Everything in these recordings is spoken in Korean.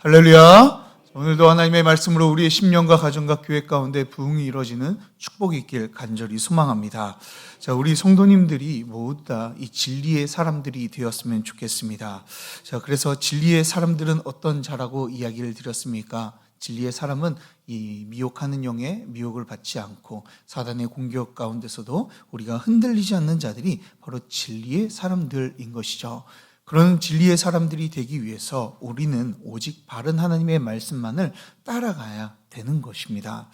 할렐루야. 오늘도 하나님의 말씀으로 우리의 심령과 가정과 교회 가운데 부흥이 이루어지는 축복이 있길 간절히 소망합니다. 자, 우리 성도님들이 모두 다 이 진리의 사람들이 되었으면 좋겠습니다. 자, 그래서 진리의 사람들은 어떤 자라고 이야기를 드렸습니까? 진리의 사람은 이 미혹하는 영의 미혹을 받지 않고 사단의 공격 가운데서도 우리가 흔들리지 않는 자들이 바로 진리의 사람들인 것이죠. 그런 진리의 사람들이 되기 위해서 우리는 오직 바른 하나님의 말씀만을 따라가야 되는 것입니다.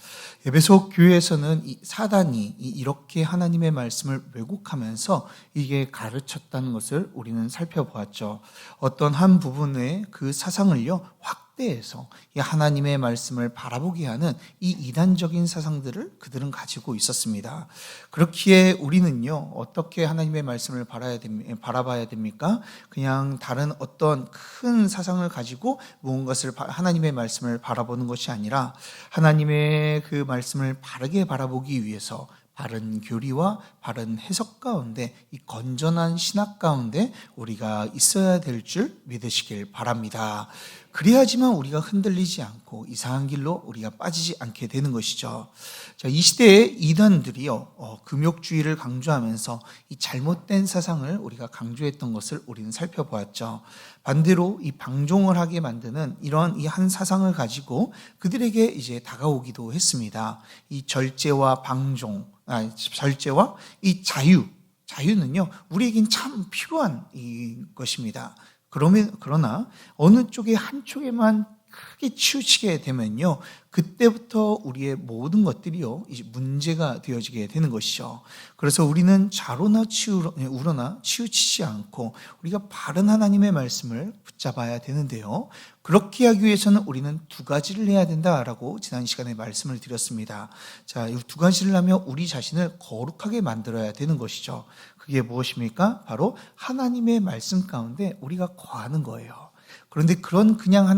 에베소 교회에서는 이 사단이 이렇게 하나님의 말씀을 왜곡하면서 이게 가르쳤다는 것을 우리는 살펴보았죠. 어떤 한 부분의 그 사상을요 확대해서 이 하나님의 말씀을 바라보게 하는 이 이단적인 사상들을 그들은 가지고 있었습니다. 그렇기에 우리는요 어떻게 하나님의 말씀을 바라봐야 됩니까? 그냥 다른 어떤 큰 사상을 가지고 무언가를 하나님의 말씀을 바라보는 것이 아니라 하나님의 그 말씀을 바르게 바라보기 위해서 바른 교리와 바른 해석 가운데 이 건전한 신학 가운데 우리가 있어야 될 줄 믿으시길 바랍니다. 그래야지만 우리가 흔들리지 않고 이상한 길로 우리가 빠지지 않게 되는 것이죠. 자, 이 시대의 이단들이요 금욕주의를 강조하면서 이 잘못된 사상을 우리가 강조했던 것을 우리는 살펴보았죠. 반대로 이 방종을 하게 만드는 이런 이 한 사상을 가지고 그들에게 이제 다가오기도 했습니다. 이 절제와 절제와 이 자유는요 우리에겐 참 필요한 것입니다. 그러나 어느 쪽에 한쪽에만 크게 치우치게 되면요 그때부터 우리의 모든 것들이요 이제 문제가 되어지게 되는 것이죠. 그래서 우리는 좌로나 우로나 치우치지 않고 우리가 바른 하나님의 말씀을 붙잡아야 되는데요. 그렇게 하기 위해서는 우리는 두 가지를 해야 된다라고 지난 시간에 말씀을 드렸습니다. 자, 이 두 가지를 하면 우리 자신을 거룩하게 만들어야 되는 것이죠. 그게 무엇입니까? 바로 하나님의 말씀 가운데 우리가 거하는 거예요. 그런데 그냥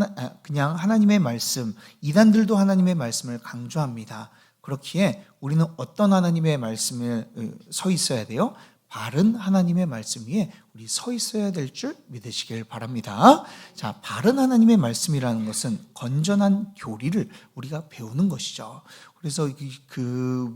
하나님의 말씀, 이단들도 하나님의 말씀을 강조합니다. 그렇기에 우리는 어떤 하나님의 말씀을 서 있어야 돼요? 바른 하나님의 말씀 위에 우리 서 있어야 될 줄 믿으시길 바랍니다. 자, 바른 하나님의 말씀이라는 것은 건전한 교리를 우리가 배우는 것이죠. 그래서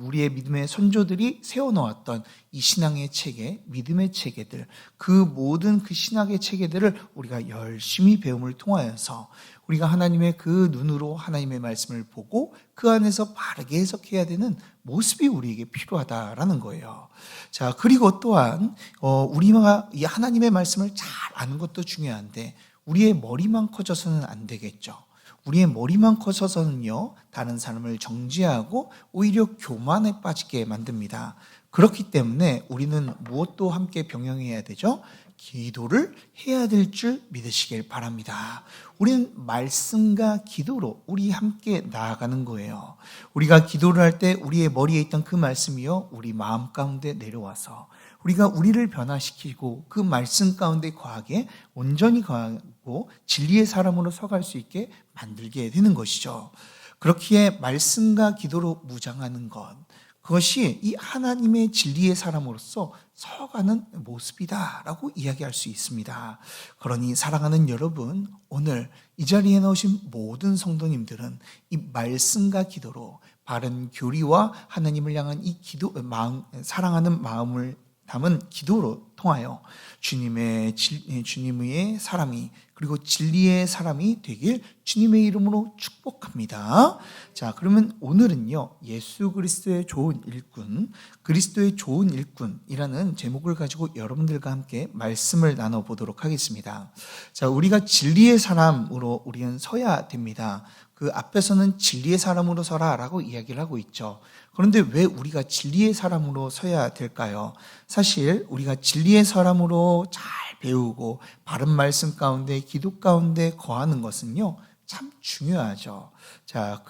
우리의 믿음의 선조들이 세워놓았던 이 신앙의 체계, 믿음의 체계들, 그 모든 그 신학의 체계들을 우리가 열심히 배움을 통하여서 우리가 하나님의 그 눈으로 하나님의 말씀을 보고 그 안에서 바르게 해석해야 되는 모습이 우리에게 필요하다라는 거예요. 자, 그리고 또한 우리가 이 하나님의 말씀을 잘 아는 것도 중요한데 우리의 머리만 커져서는 안 되겠죠. 우리의 머리만 커져서는요 다른 사람을 정죄하고 오히려 교만에 빠지게 만듭니다. 그렇기 때문에 우리는 무엇도 함께 병행해야 되죠? 기도를 해야 될 줄 믿으시길 바랍니다. 우리는 말씀과 기도로 우리 함께 나아가는 거예요. 우리가 기도를 할 때 우리의 머리에 있던 그 말씀이요 우리 마음 가운데 내려와서 우리가 우리를 변화시키고 그 말씀 가운데 거하게 온전히 거하고 진리의 사람으로 서갈 수 있게 만들게 되는 것이죠. 그렇기에 말씀과 기도로 무장하는 것, 그것이 이 하나님의 진리의 사람으로서 서가는 모습이다라고 이야기할 수 있습니다. 그러니 사랑하는 여러분, 오늘 이 자리에 나오신 모든 성도님들은 이 말씀과 기도로 바른 교리와 하나님을 향한 이 사랑하는 마음을 담은 기도로 통하여 주님의 사람이 그리고 진리의 사람이 되길 주님의 이름으로 축복합니다. 자, 그러면 오늘은요 예수 그리스도의 좋은 일꾼, 그리스도의 좋은 일꾼이라는 제목을 가지고 여러분들과 함께 말씀을 나눠보도록 하겠습니다. 자, 우리가 진리의 사람으로 우리는 서야 됩니다. 그 앞에서는 진리의 사람으로 서라라고 이야기를 하고 있죠. 그런데 왜 우리가 진리의 사람으로 서야 될까요? 사실 우리가 진리의 사람으로 잘 배우고 바른 말씀 가운데 기도 가운데 거하는 것은요 참 중요하죠. 자,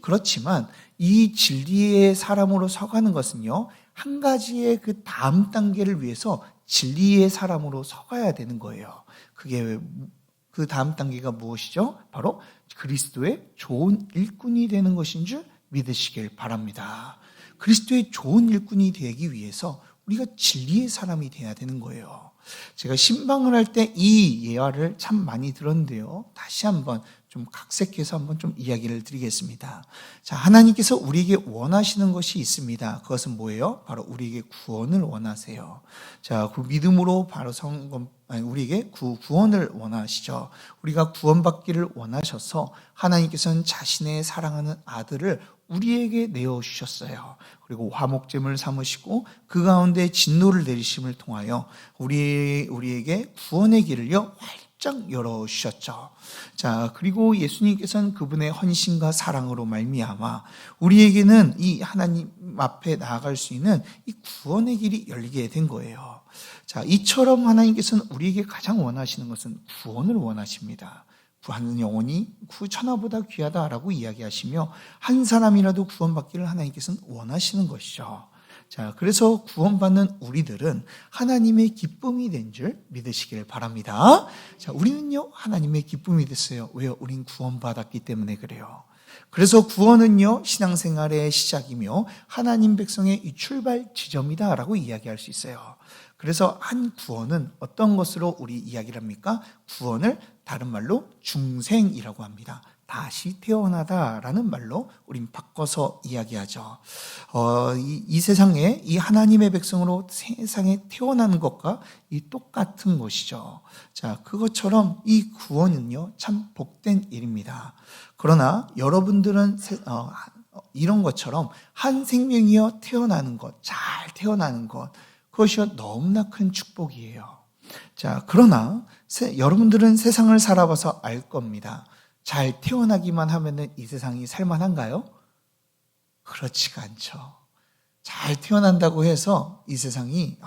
그렇지만 이 진리의 사람으로 서가는 것은요 한 가지의 그 다음 단계를 위해서 진리의 사람으로 서가야 되는 거예요. 그게 그 다음 단계가 무엇이죠? 바로 그리스도의 좋은 일꾼이 되는 것인 줄 믿으시길 바랍니다. 그리스도의 좋은 일꾼이 되기 위해서 우리가 진리의 사람이 돼야 되는 거예요. 제가 신방을 할 때 이 예화를 참 많이 들었는데요. 다시 한번 좀 각색해서 한번 좀 이야기를 드리겠습니다. 자, 하나님께서 우리에게 원하시는 것이 있습니다. 그것은 뭐예요? 바로 우리에게 구원을 원하세요. 자, 그 믿음으로 바로 우리에게 구원을 원하시죠. 우리가 구원받기를 원하셔서 하나님께서는 자신의 사랑하는 아들을 우리에게 내어주셨어요. 그리고 화목제물을 삼으시고 그 가운데 진노를 내리심을 통하여 우리에게 구원의 길을요 활짝 열어주셨죠. 자, 그리고 예수님께서는 그분의 헌신과 사랑으로 말미암아 우리에게는 이 하나님 앞에 나아갈 수 있는 이 구원의 길이 열리게 된 거예요. 자, 이처럼 하나님께서는 우리에게 가장 원하시는 것은 구원을 원하십니다. 한 영혼이 천하보다 귀하다라고 이야기하시며 한 사람이라도 구원받기를 하나님께서는 원하시는 것이죠. 자, 그래서 구원받는 우리들은 하나님의 기쁨이 된 줄 믿으시길 바랍니다. 자, 우리는요 하나님의 기쁨이 됐어요. 왜요? 우린 구원받았기 때문에 그래요. 그래서 구원은요 신앙생활의 시작이며 하나님 백성의 이 출발 지점이다라고 이야기할 수 있어요. 그래서 한 구원은 어떤 것으로 우리 이야기를 합니까? 구원을 다른 말로 중생이라고 합니다. 다시 태어나다라는 말로 우린 바꿔서 이야기하죠. 이 세상에 이 하나님의 백성으로 세상에 태어나는 것과 이 똑같은 것이죠. 자, 그것처럼 이 구원은요 참 복된 일입니다. 그러나 여러분들은 이런 것처럼 한 생명이여 태어나는 것, 잘 태어나는 것, 그것이 너무나 큰 축복이에요. 자, 그러나 여러분들은 세상을 살아봐서 알 겁니다. 잘 태어나기만 하면은 이 세상이 살만한가요? 그렇지가 않죠. 잘 태어난다고 해서 이 세상이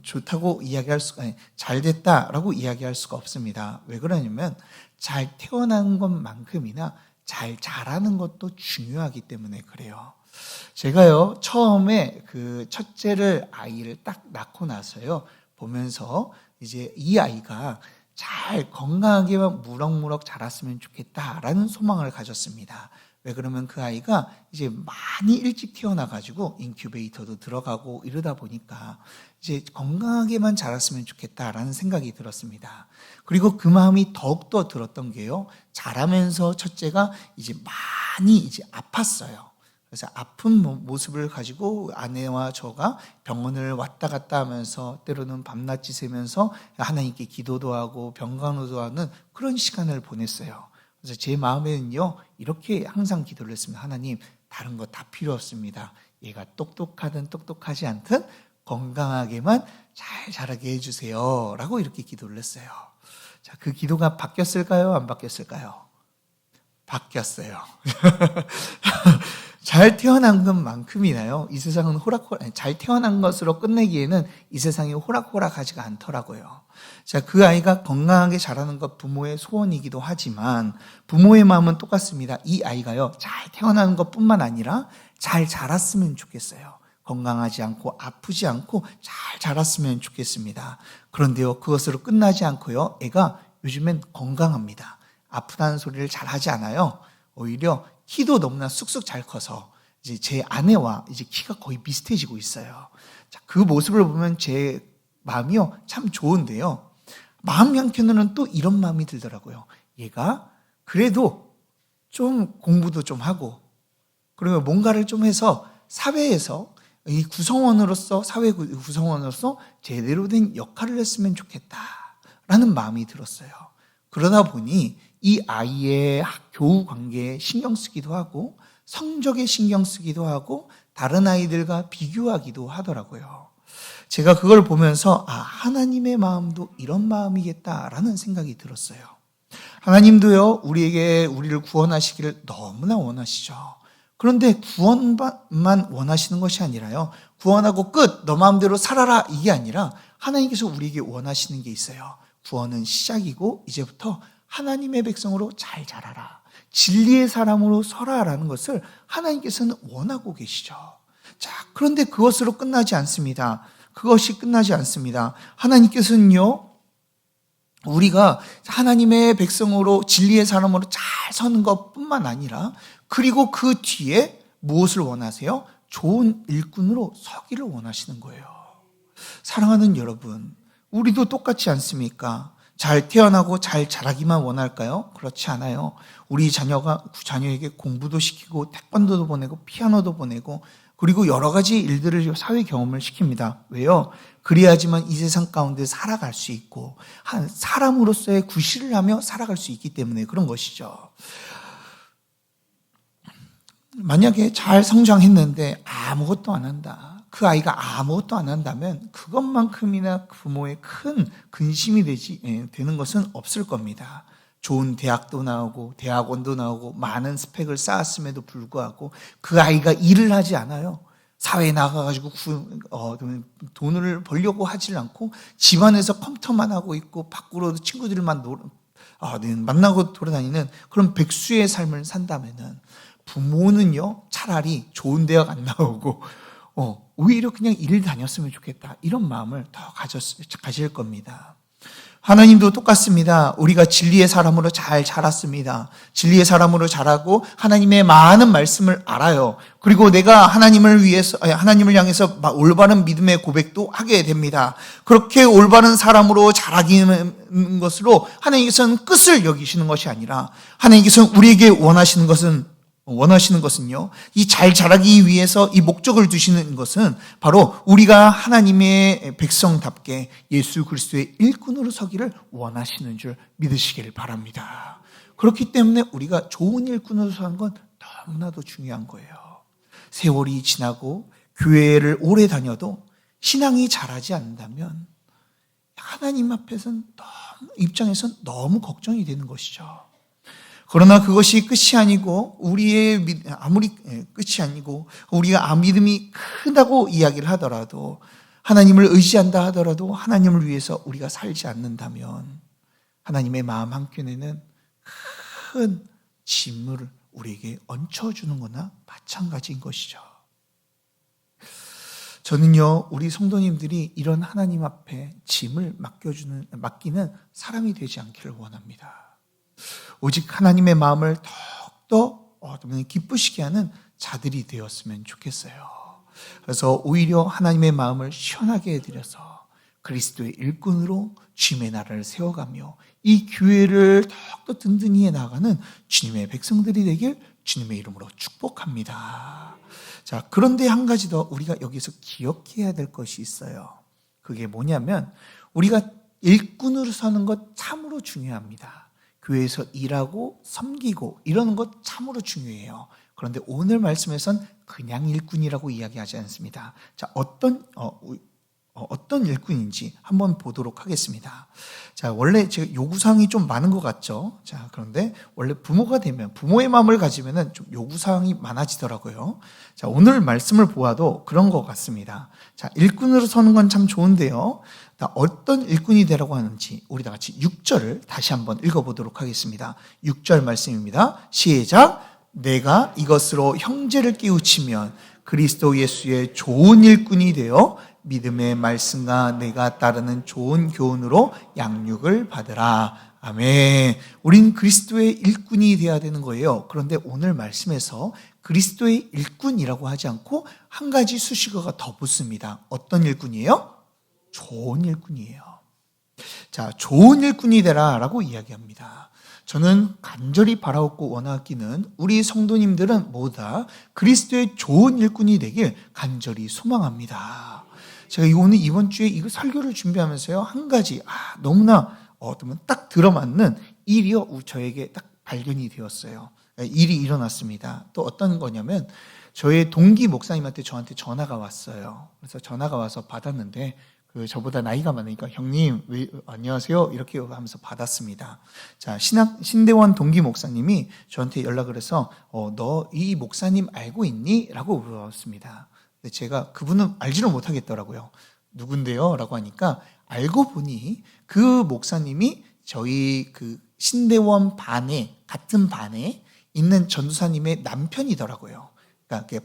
좋다고 이야기할 수가, 잘 됐다라고 이야기할 수가 없습니다. 왜 그러냐면 잘 태어난 것만큼이나 잘 자라는 것도 중요하기 때문에 그래요. 제가요 처음에 그 첫째를 아이를 딱 낳고 나서요 보면서 이제 이 아이가 잘 건강하게만 무럭무럭 자랐으면 좋겠다라는 소망을 가졌습니다. 왜 그러면 그 아이가 이제 많이 일찍 태어나가지고 인큐베이터도 들어가고 이러다 보니까 이제 건강하게만 자랐으면 좋겠다라는 생각이 들었습니다. 그리고 그 마음이 더욱더 들었던 게요, 자라면서 첫째가 이제 많이 이제 아팠어요. 그래서 아픈 모습을 가지고 아내와 저가 병원을 왔다 갔다 하면서 때로는 밤낮 지새면서 하나님께 기도도 하고 병간호도 하는 그런 시간을 보냈어요. 그래서 제 마음에는요 이렇게 항상 기도를 했습니다. 하나님, 다른 거 다 필요 없습니다. 얘가 똑똑하든 똑똑하지 않든 건강하게만 잘 자라게 해주세요 라고 이렇게 기도를 했어요. 자, 그 기도가 바뀌었을까요? 안 바뀌었을까요? 바뀌었어요. 잘 태어난 것만큼이나요 이 세상은 잘 태어난 것으로 끝내기에는 이 세상이 호락호락하지가 않더라고요. 자, 그 아이가 건강하게 자라는 것 부모의 소원이기도 하지만 부모의 마음은 똑같습니다. 이 아이가요 잘 태어나는 것뿐만 아니라 잘 자랐으면 좋겠어요. 건강하지 않고 아프지 않고 잘 자랐으면 좋겠습니다. 그런데요 그것으로 끝나지 않고요 애가 요즘엔 건강합니다. 아프다는 소리를 잘 하지 않아요. 오히려 키도 너무나 쑥쑥 잘 커서 이제 제 아내와 이제 키가 거의 비슷해지고 있어요. 자, 그 모습을 보면 제 마음이요 참 좋은데요, 마음 한켠으로는 또 이런 마음이 들더라고요. 얘가 그래도 좀 공부도 좀 하고 그리고 뭔가를 좀 해서 사회에서 이 구성원으로서, 사회 구성원으로서 제대로 된 역할을 했으면 좋겠다라는 마음이 들었어요. 그러다 보니 이 아이의 교우 관계에 신경 쓰기도 하고 성적에 신경 쓰기도 하고 다른 아이들과 비교하기도 하더라고요. 제가 그걸 보면서 하나님의 마음도 이런 마음이겠다라는 생각이 들었어요. 하나님도요 우리를 구원하시기를 너무나 원하시죠. 그런데 구원만 원하시는 것이 아니라요, 구원하고 끝, 너 마음대로 살아라, 이게 아니라 하나님께서 우리에게 원하시는 게 있어요. 구원은 시작이고 이제부터 하나님의 백성으로 잘 자라라, 진리의 사람으로 서라라는 것을 하나님께서는 원하고 계시죠. 자, 그런데 그것으로 끝나지 않습니다. 그것이 끝나지 않습니다. 하나님께서는요 우리가 하나님의 백성으로 진리의 사람으로 잘 서는 것뿐만 아니라 그리고 그 뒤에 무엇을 원하세요? 좋은 일꾼으로 서기를 원하시는 거예요. 사랑하는 여러분, 우리도 똑같지 않습니까? 잘 태어나고 잘 자라기만 원할까요? 그렇지 않아요. 우리 자녀에게 공부도 시키고 태권도도 보내고 피아노도 보내고 그리고 여러 가지 일들을 사회 경험을 시킵니다. 왜요? 그래야지만 이 세상 가운데 살아갈 수 있고 한 사람으로서의 구실을 하며 살아갈 수 있기 때문에 그런 것이죠. 만약에 잘 성장했는데 아무것도 안 한다. 그 아이가 아무것도 안 한다면 그것만큼이나 부모의 큰 근심이 되는 것은 없을 겁니다. 좋은 대학도 나오고 대학원도 나오고 많은 스펙을 쌓았음에도 불구하고 그 아이가 일을 하지 않아요. 사회에 나가가지고 돈을 벌려고 하질 않고 집안에서 컴퓨터만 하고 있고 밖으로 친구들만 만나고 돌아다니는 그런 백수의 삶을 산다면은 부모는요 차라리 좋은 대학 안 나오고 오히려 그냥 일 다녔으면 좋겠다 이런 마음을 더 가질 겁니다. 하나님도 똑같습니다. 우리가 진리의 사람으로 잘 자랐습니다. 진리의 사람으로 자라고 하나님의 많은 말씀을 알아요. 그리고 내가 하나님을 향해서 올바른 믿음의 고백도 하게 됩니다. 그렇게 올바른 사람으로 자라기는 것으로 하나님께서는 끝을 여기시는 것이 아니라 하나님께서는 우리에게 원하시는 것은요, 이 잘 자라기 위해서 이 목적을 두시는 것은 바로 우리가 하나님의 백성답게 예수 그리스도의 일꾼으로 서기를 원하시는 줄 믿으시길 바랍니다. 그렇기 때문에 우리가 좋은 일꾼으로 서는 건 너무나도 중요한 거예요. 세월이 지나고 교회를 오래 다녀도 신앙이 자라지 않는다면 하나님 입장에서는 너무 걱정이 되는 것이죠. 그러나 그것이 끝이 아니고 끝이 아니고 우리가 믿음이 크다고 이야기를 하더라도 하나님을 의지한다 하더라도 하나님을 위해서 우리가 살지 않는다면 하나님의 마음 한켠에는 큰 짐을 우리에게 얹혀주는 거나 마찬가지인 것이죠. 저는요 우리 성도님들이 이런 하나님 앞에 짐을 맡기는 사람이 되지 않기를 원합니다. 오직 하나님의 마음을 더욱더 기쁘시게 하는 자들이 되었으면 좋겠어요. 그래서 오히려 하나님의 마음을 시원하게 해드려서 그리스도의 일꾼으로 주님의 나라를 세워가며 이 교회를 더욱더 든든히 해나가는 주님의 백성들이 되길 주님의 이름으로 축복합니다. 자, 그런데 한 가지 더 우리가 여기서 기억해야 될 것이 있어요. 그게 뭐냐면 우리가 일꾼으로 서는 것 참으로 중요합니다. 교회에서 일하고 섬기고 이러는 것 참으로 중요해요. 그런데 오늘 말씀에선 그냥 일꾼이라고 이야기하지 않습니다. 자, 어떤 일꾼인지 한번 보도록 하겠습니다. 자, 원래 제가 요구사항이 좀 많은 것 같죠? 자, 그런데 원래 부모가 되면, 부모의 마음을 가지면은 좀 요구사항이 많아지더라고요. 자, 오늘 말씀을 보아도 그런 것 같습니다. 자, 일꾼으로 서는 건 참 좋은데요. 어떤 일꾼이 되라고 하는지 우리 다 같이 6절을 다시 한번 읽어보도록 하겠습니다. 6절 말씀입니다. 시작! 내가 이것으로 형제를 깨우치면 그리스도 예수의 좋은 일꾼이 되어 믿음의 말씀과 내가 따르는 좋은 교훈으로 양육을 받으라. 아멘. 우린 그리스도의 일꾼이 되어야 되는 거예요. 그런데 오늘 말씀에서 그리스도의 일꾼이라고 하지 않고 한 가지 수식어가 더 붙습니다. 어떤 일꾼이에요? 좋은 일꾼이에요. 자, 좋은 일꾼이 되라라고 이야기합니다. 저는 간절히 바라옵고 원하기는 우리 성도님들은 모두 다 그리스도의 좋은 일꾼이 되길 간절히 소망합니다. 제가 오늘 이번 주에 이거 설교를 준비하면서요 한 가지 너무나 딱 들어맞는 일이 저에게 딱 발견이 되었어요. 일이 일어났습니다. 또 어떤 거냐면 저의 동기 목사님한테 저한테 전화가 왔어요. 그래서 전화가 와서 받았는데 저보다 나이가 많으니까 형님 안녕하세요 이렇게 하면서 받았습니다. 자, 신대원 동기 목사님이 저한테 연락을 해서 너 이 목사님 알고 있니? 라고 물어봤습니다. 근데 제가 그분은 알지를 못하겠더라고요. 누군데요? 라고 하니까 알고 보니 그 목사님이 저희 그 신대원 같은 반에 있는 전도사님의 남편이더라고요. 그러니까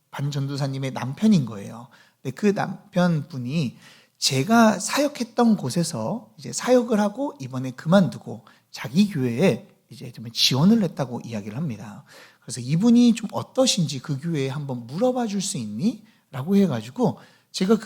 반 전도사님의 남편인 거예요. 근데 그 남편분이 제가 사역했던 곳에서 이제 사역을 하고 이번에 그만두고 자기 교회에 이제 좀 지원을 했다고 이야기를 합니다. 그래서 이분이 좀 어떠신지 그 교회에 한번 물어봐 줄 수 있니? 라고 해가지고 제가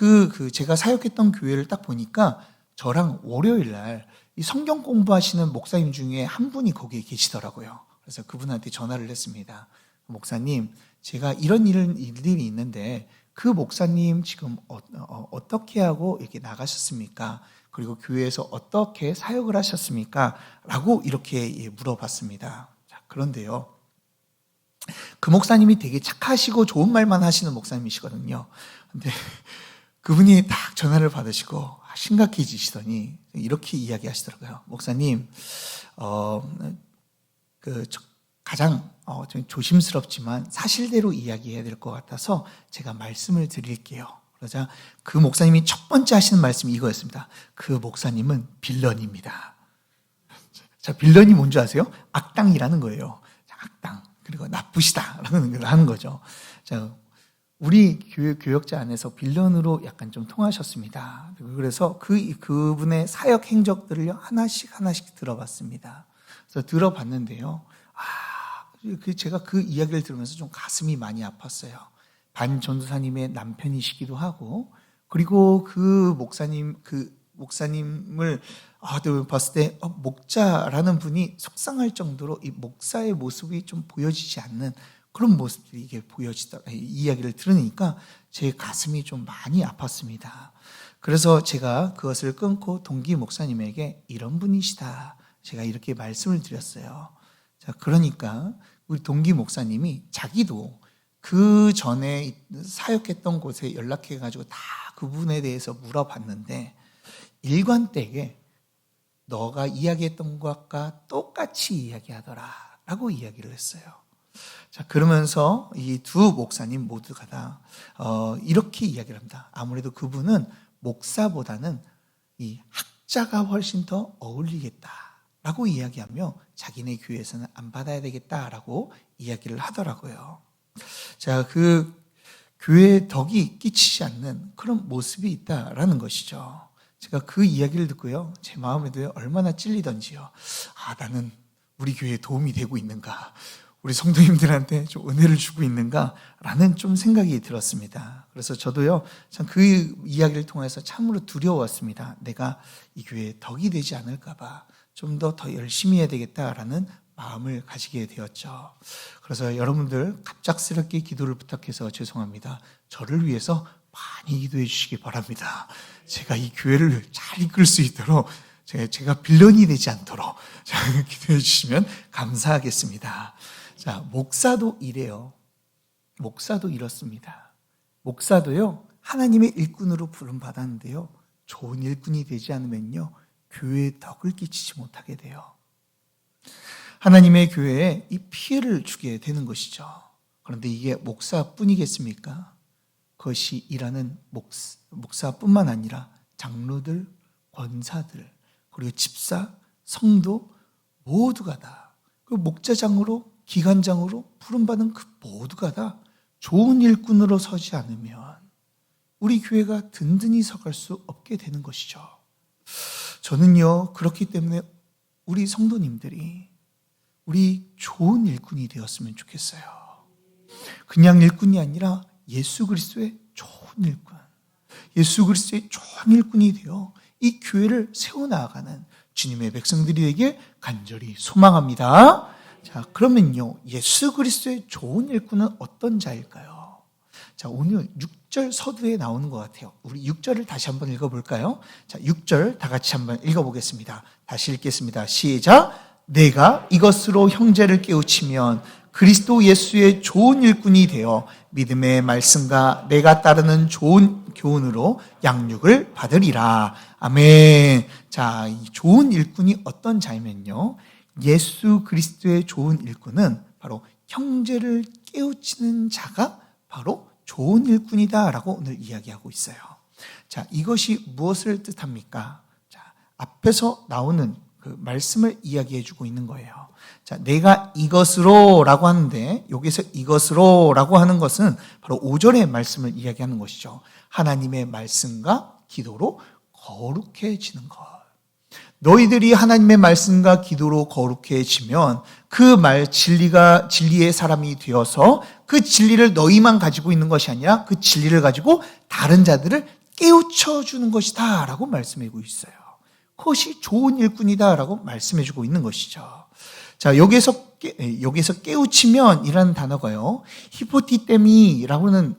제가 사역했던 교회를 딱 보니까 저랑 월요일 날 이 성경 공부하시는 목사님 중에 한 분이 거기에 계시더라고요. 그래서 그분한테 전화를 했습니다. 목사님, 제가 이런 일들이 있는데 그 목사님 지금 어떻게 하고 이렇게 나가셨습니까? 그리고 교회에서 어떻게 사역을 하셨습니까? 라고 이렇게 물어봤습니다. 자, 그런데요, 그 목사님이 되게 착하시고 좋은 말만 하시는 목사님이시거든요. 근데 그분이 딱 전화를 받으시고 심각해지시더니 이렇게 이야기하시더라고요. 목사님, 가장 좀 조심스럽지만 사실대로 이야기해야 될 것 같아서 제가 말씀을 드릴게요. 그러자 그 목사님이 첫 번째 하시는 말씀이 이거였습니다. 그 목사님은 빌런입니다. 자, 빌런이 뭔지 아세요? 악당이라는 거예요. 악당. 그리고 나쁘시다라는 걸 하는 거죠. 자, 우리 교역자 안에서 빌런으로 약간 좀 통하셨습니다. 그래서 그분의 사역 행적들을 하나씩 들어봤습니다. 그래서 들어봤는데요. 제가 그 이야기를 들으면서 좀 가슴이 많이 아팠어요. 반 전도사님의 남편이시기도 하고, 그리고 그 목사님을 봤을 때 목자라는 분이 속상할 정도로 이 목사의 모습이 좀 보여지지 않는 그런 모습들이 이게 이야기를 들으니까 제 가슴이 좀 많이 아팠습니다. 그래서 제가 그것을 끊고 동기 목사님에게 이런 분이시다, 제가 이렇게 말씀을 드렸어요. 자, 그러니까 우리 동기 목사님이 자기도 그 전에 사역했던 곳에 연락해가지고 다 그분에 대해서 물어봤는데 일관되게 너가 이야기했던 것과 똑같이 이야기하더라 라고 이야기를 했어요. 자, 그러면서 이 두 목사님 모두가 다 이렇게 이야기를 합니다. 아무래도 그분은 목사보다는 이 학자가 훨씬 더 어울리겠다라고 이야기하며 자기네 교회에서는 안 받아야 되겠다라고 이야기를 하더라고요. 자, 그 교회에 덕이 끼치지 않는 그런 모습이 있다라는 것이죠. 제가 그 이야기를 듣고요, 제 마음에도 얼마나 찔리던지요. 나는 우리 교회에 도움이 되고 있는가, 우리 성도님들한테 좀 은혜를 주고 있는가라는 좀 생각이 들었습니다. 그래서 저도요, 참 그 이야기를 통해서 참으로 두려웠습니다. 내가 이 교회에 덕이 되지 않을까봐 좀 더 열심히 해야 되겠다라는 마음을 가지게 되었죠. 그래서 여러분들 갑작스럽게 기도를 부탁해서 죄송합니다. 저를 위해서 많이 기도해 주시기 바랍니다. 제가 이 교회를 잘 이끌 수 있도록 제가 빌런이 되지 않도록 기도해 주시면 감사하겠습니다. 자, 목사도 이래요. 목사도 이렇습니다. 목사도요, 하나님의 일꾼으로 부름받았는데요, 좋은 일꾼이 되지 않으면요, 교회에 덕을 끼치지 못하게 돼요. 하나님의 교회에 이 피해를 주게 되는 것이죠. 그런데 이게 목사뿐이겠습니까? 그것이 일하는 목사뿐만 아니라 장로들, 권사들, 그리고 집사, 성도 모두가 다 그 목자장으로, 기관장으로 부름받은 그 모두가 다 좋은 일꾼으로 서지 않으면 우리 교회가 든든히 서갈 수 없게 되는 것이죠. 저는요, 그렇기 때문에 우리 성도님들이 우리 좋은 일꾼이 되었으면 좋겠어요. 그냥 일꾼이 아니라 예수 그리스도의 좋은 일꾼, 예수 그리스도의 좋은 일꾼이 되어 이 교회를 세워나가는 주님의 백성들이 되길 간절히 소망합니다. 자, 그러면요, 예수 그리스도의 좋은 일꾼은 어떤 자일까요? 자, 오늘 6절 서두에 나오는 것 같아요. 우리 6절을 다시 한번 읽어볼까요? 자, 6절 다 같이 한번 읽어보겠습니다. 다시 읽겠습니다. 시작. 내가 이것으로 형제를 깨우치면 그리스도 예수의 좋은 일꾼이 되어 믿음의 말씀과 내가 따르는 좋은 교훈으로 양육을 받으리라. 아멘. 자, 이 좋은 일꾼이 어떤 자이면요, 예수 그리스도의 좋은 일꾼은 바로 형제를 깨우치는 자가 바로 좋은 일꾼이다라고 오늘 이야기하고 있어요. 자, 이것이 무엇을 뜻합니까? 자, 앞에서 나오는 그 말씀을 이야기해 주고 있는 거예요. 자, 내가 이것으로 라고 하는데, 여기서 이것으로 라고 하는 것은 바로 5절의 말씀을 이야기하는 것이죠. 하나님의 말씀과 기도로 거룩해지는 것. 너희들이 하나님의 말씀과 기도로 거룩해지면 그 진리의 사람이 되어서 그 진리를 너희만 가지고 있는 것이 아니라 그 진리를 가지고 다른 자들을 깨우쳐 주는 것이다 라고 말씀하고 있어요. 그것이 좋은 일꾼이다라고 말씀해주고 있는 것이죠. 자, 여기에서 깨우치면 이라는 단어가요, 히포티떼미라는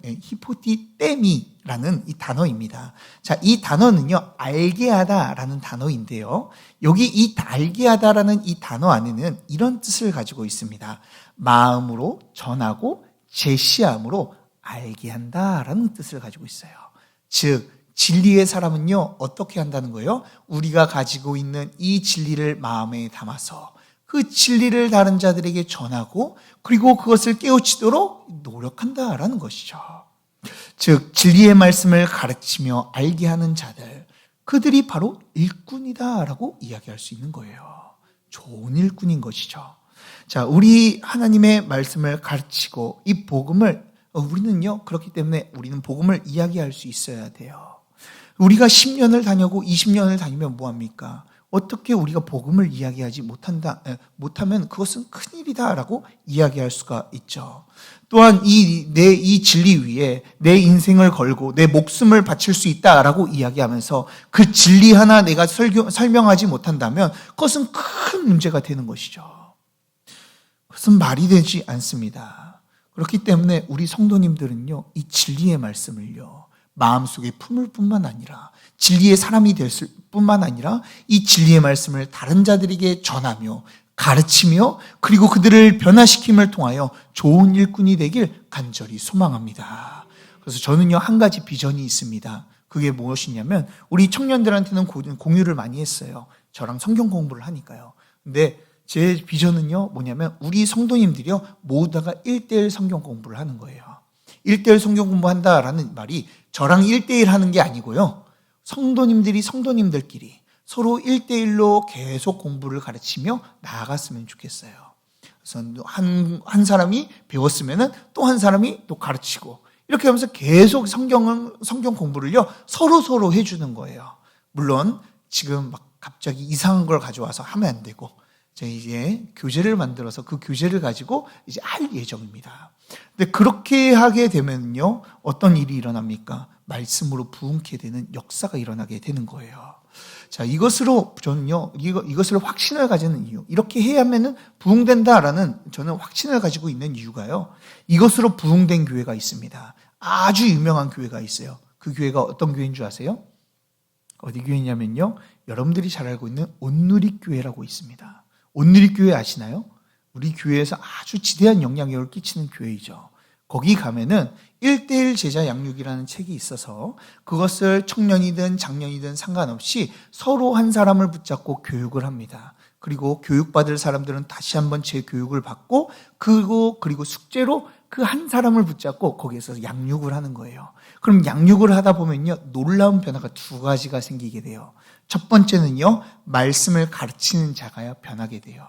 이 단어입니다. 자, 이 단어는요, 알게 하다라는 단어인데요. 여기 이 알게 하다라는 이 단어 안에는 이런 뜻을 가지고 있습니다. 마음으로 전하고 제시함으로 알게 한다라는 뜻을 가지고 있어요. 즉, 진리의 사람은요, 어떻게 한다는 거예요? 우리가 가지고 있는 이 진리를 마음에 담아서 그 진리를 다른 자들에게 전하고 그리고 그것을 깨우치도록 노력한다라는 것이죠. 즉, 진리의 말씀을 가르치며 알게 하는 자들, 그들이 바로 일꾼이다라고 이야기할 수 있는 거예요. 좋은 일꾼인 것이죠. 자, 우리 하나님의 말씀을 가르치고 이 복음을 우리는요, 그렇기 때문에 우리는 복음을 이야기할 수 있어야 돼요. 우리가 10년을 다니고 20년을 다니면 뭐합니까? 어떻게 우리가 복음을 이야기하지 못하면 그것은 큰일이다라고 이야기할 수가 있죠. 또한 이 진리 위에 내 인생을 걸고 내 목숨을 바칠 수 있다라고 이야기하면서 그 진리 하나 내가 설명하지 못한다면 그것은 큰 문제가 되는 것이죠. 그것은 말이 되지 않습니다. 그렇기 때문에 우리 성도님들은요, 이 진리의 말씀을요, 마음속에 품을 뿐만 아니라 진리의 사람이 될 뿐만 아니라 이 진리의 말씀을 다른 자들에게 전하며 가르치며 그리고 그들을 변화시킴을 통하여 좋은 일꾼이 되길 간절히 소망합니다. 그래서 저는요, 한 가지 비전이 있습니다. 그게 무엇이냐면 우리 청년들한테는 공유를 많이 했어요. 저랑 성경 공부를 하니까요. 근데 제 비전은요, 뭐냐면 우리 성도님들이요, 모두 다가 1:1 성경 공부를 하는 거예요. 1:1 성경 공부한다라는 말이 저랑 1:1 하는 게 아니고요, 성도님들이 성도님들끼리 서로 1:1로 계속 공부를 가르치며 나아갔으면 좋겠어요. 그래서 한 사람이 배웠으면 또 한 사람이 또 가르치고 이렇게 하면서 계속 성경 공부를요, 서로 해주는 거예요. 물론 지금 막 갑자기 이상한 걸 가져와서 하면 안 되고, 제가 이제 교재를 만들어서 그 교재를 가지고 이제 할 예정입니다. 근데 그렇게 하게 되면요, 어떤 일이 일어납니까? 말씀으로 부흥케 되는 역사가 일어나게 되는 거예요. 자, 이것으로 저는요, 이것을 확신을 가지는 이유, 이렇게 해야 하면은 부흥된다라는 저는 확신을 가지고 있는 이유가요, 이것으로 부흥된 교회가 있습니다. 아주 유명한 교회가 있어요. 그 교회가 어떤 교회인 줄 아세요? 어디 교회냐면요, 여러분들이 잘 알고 있는 온누리교회라고 있습니다. 온누리교회 아시나요? 우리 교회에서 아주 지대한 영향력을 끼치는 교회이죠. 거기 가면은 1:1 제자 양육이라는 책이 있어서 그것을 청년이든 장년이든 상관없이 서로 한 사람을 붙잡고 교육을 합니다. 그리고 교육받을 사람들은 다시 한번 재교육을 받고 그리고 숙제로 그 한 사람을 붙잡고 거기에서 양육을 하는 거예요. 그럼 양육을 하다 보면요, 놀라운 변화가 두 가지가 생기게 돼요. 첫 번째는요, 말씀을 가르치는 자가 변하게 돼요.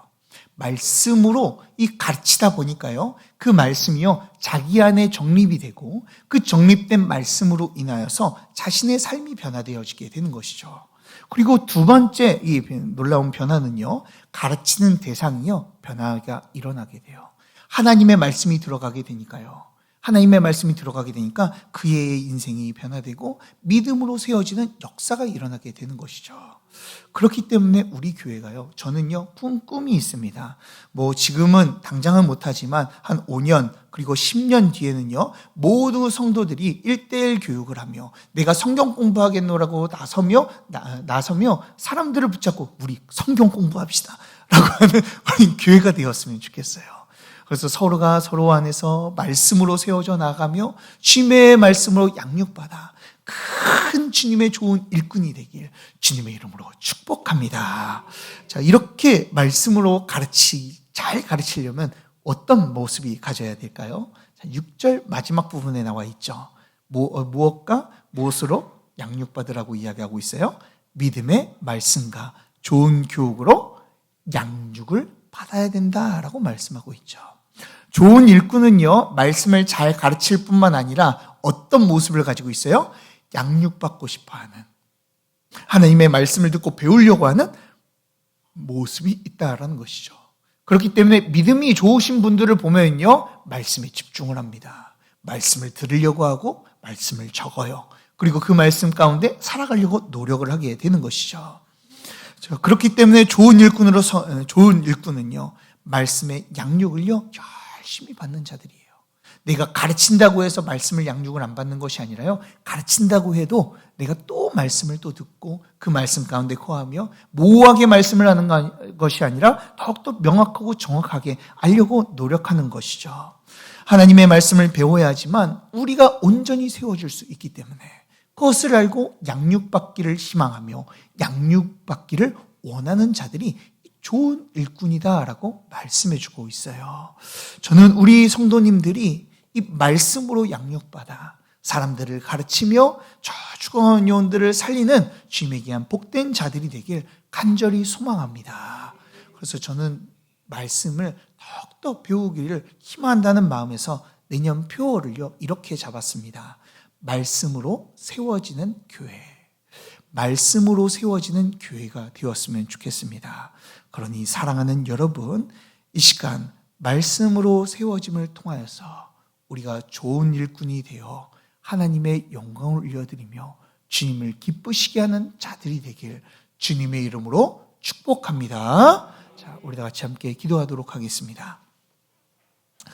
말씀으로 이 가르치다 보니까요, 그 말씀이요, 자기 안에 정립이 되고 그 정립된 말씀으로 인하여서 자신의 삶이 변화되어지게 되는 것이죠. 그리고 두 번째 이 놀라운 변화는요, 가르치는 대상이요, 변화가 일어나게 돼요. 하나님의 말씀이 들어가게 되니까요. 하나님의 말씀이 들어가게 되니까 그의 인생이 변화되고 믿음으로 세워지는 역사가 일어나게 되는 것이죠. 그렇기 때문에 우리 교회가요, 저는요, 꿈이 있습니다. 지금은 당장은 못하지만 한 5년 그리고 10년 뒤에는요, 모두 성도들이 1:1 교육을 하며 내가 성경 공부하겠노라고 나서며 사람들을 붙잡고 우리 성경 공부합시다 라고 하는 우리 교회가 되었으면 좋겠어요. 그래서 서로가 서로 안에서 말씀으로 세워져 나가며 주님의 말씀으로 양육받아 큰 주님의 좋은 일꾼이 되길 주님의 이름으로 축복합니다. 자, 이렇게 말씀으로 잘 가르치려면 어떤 모습이 가져야 될까요? 6절 마지막 부분에 나와 있죠. 무엇으로 양육받으라고 이야기하고 있어요? 믿음의 말씀과 좋은 교육으로 양육을 받아야 된다라고 말씀하고 있죠. 좋은 일꾼은요, 말씀을 잘 가르칠 뿐만 아니라 어떤 모습을 가지고 있어요? 양육받고 싶어하는, 하나님의 말씀을 듣고 배우려고 하는 모습이 있다라는 것이죠. 그렇기 때문에 믿음이 좋으신 분들을 보면요, 말씀에 집중을 합니다. 말씀을 들으려고 하고 말씀을 적어요. 그리고 그 말씀 가운데 살아가려고 노력을 하게 되는 것이죠. 그렇기 때문에 좋은 일꾼은요, 말씀의 양육을요 열심히 받는 자들이에요. 내가 가르친다고 해서 말씀을 양육을 안 받는 것이 아니라요, 가르친다고 해도 내가 또 말씀을 또 듣고 그 말씀 가운데 거하며 모호하게 말씀을 하는 것이 아니라 더욱더 명확하고 정확하게 알려고 노력하는 것이죠. 하나님의 말씀을 배워야 하지만 우리가 온전히 세워줄 수 있기 때문에 그것을 알고 양육받기를 희망하며 양육받기를 원하는 자들이 좋은 일꾼이다라고 말씀해주고 있어요. 저는 우리 성도님들이 이 말씀으로 양육받아 사람들을 가르치며 저 죽어가는 영혼들을 살리는 주님에 의한 복된 자들이 되길 간절히 소망합니다. 그래서 저는 말씀을 더욱더 배우기를 희망한다는 마음에서 내년 표어를요 이렇게 잡았습니다. 말씀으로 세워지는 교회. 말씀으로 세워지는 교회가 되었으면 좋겠습니다. 그러니 사랑하는 여러분, 이 시간 말씀으로 세워짐을 통하여서 우리가 좋은 일꾼이 되어 하나님의 영광을 올려드리며 주님을 기쁘시게 하는 자들이 되길 주님의 이름으로 축복합니다. 자, 우리 다 같이 함께 기도하도록 하겠습니다.